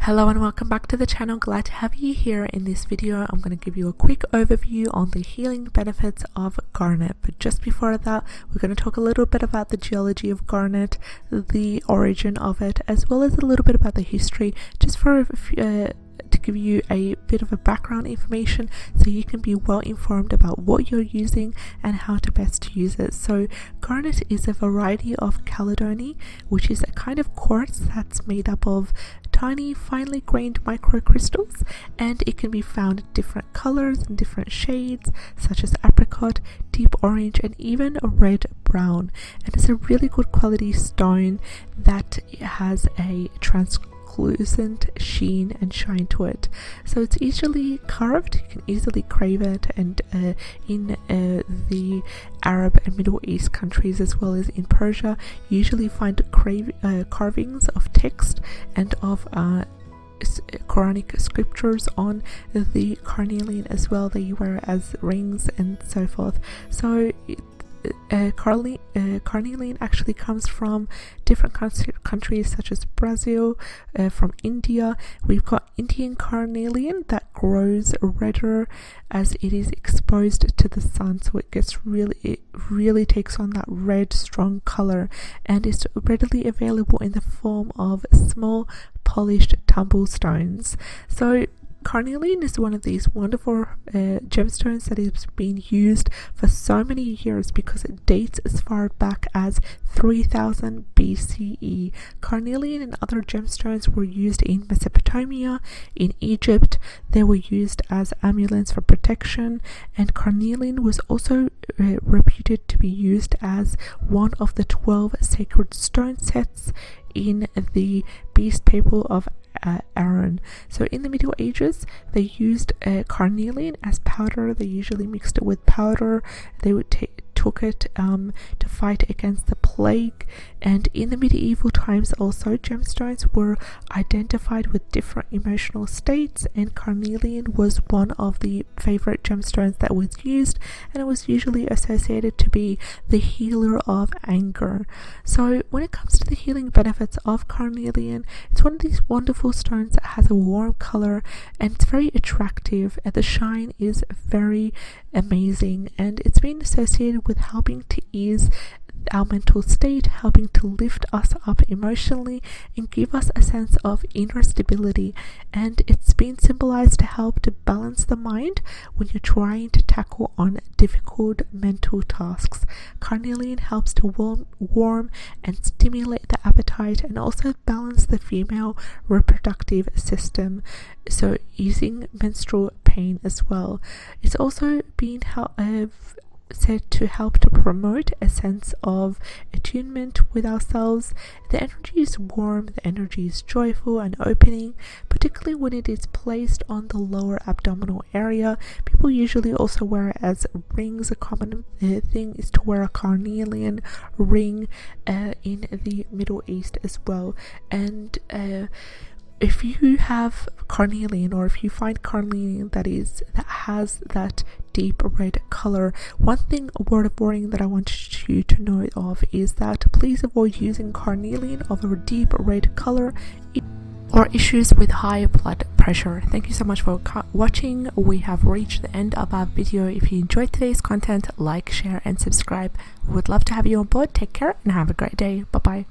Hello and welcome back to the channel. Glad to have you here. In this video I'm going to give you a quick overview on the healing benefits of garnet, but just before that we're going to talk a little bit about the geology of garnet, the origin of it, as well as a little bit about the history, just for to give you a bit of a background information so you can be well informed about what you're using and how to best use it. So garnet is a variety of caledony, which is a kind of quartz that's made up of tiny finely grained microcrystals, and it can be found in different colors and different shades such as apricot, deep orange, and even a red brown. And it's a really good quality stone that has a translucent sheen and shine to it, so it's easily carved. You can easily crave it, and in the Arab and Middle East countries, as well as in Persia, you usually find carvings of text and of Quranic scriptures on the carnelian as well, that you wear as rings and so forth. So carnelian actually comes from different countries such as Brazil, from India. We've got Indian carnelian that grows redder as it is exposed to the sun, so it really takes on that red strong color, and is readily available in the form of small polished tumble stones. So carnelian is one of these wonderful gemstones that has been used for so many years because it dates as far back as 3000 BCE. Carnelian and other gemstones were used in Mesopotamia, in Egypt. They were used as amulets for protection, and carnelian was also reputed to be used as one of the 12 sacred stone sets in the beast people of Aaron. So in the Middle Ages they used carnelian as powder. They usually mixed it with powder. They would took it to fight against the plague. And in the medieval times also, gemstones were identified with different emotional states, and carnelian was one of the favorite gemstones that was used, and it was usually associated to be the healer of anger. So when it comes to the healing benefits of carnelian, it's one of these wonderful stones that has a warm color, and it's very attractive, and the shine is very amazing, and it's been associated with helping to ease our mental state, helping to lift us up emotionally and give us a sense of inner stability. And it's been symbolized to help to balance the mind when you're trying to tackle on difficult mental tasks. Carnelian helps to warm and stimulate the appetite, and also balance the female reproductive system, so easing menstrual pain as well. It's also been said to help to promote a sense of attunement with ourselves. The energy is warm, the energy is joyful and opening, particularly when it is placed on the lower abdominal area. People usually also wear it as rings. A common thing is to wear a carnelian ring in the Middle East as well. And if you have carnelian, or if you find carnelian that has that deep red color, one thing, a word of warning that I want you to know of is that please avoid using carnelian of a deep red color or issues with high blood pressure. Thank you so much for watching. We have reached the end of our video. If you enjoyed today's content, like, share and subscribe. We would love to have you on board. Take care and have a great day. Bye bye.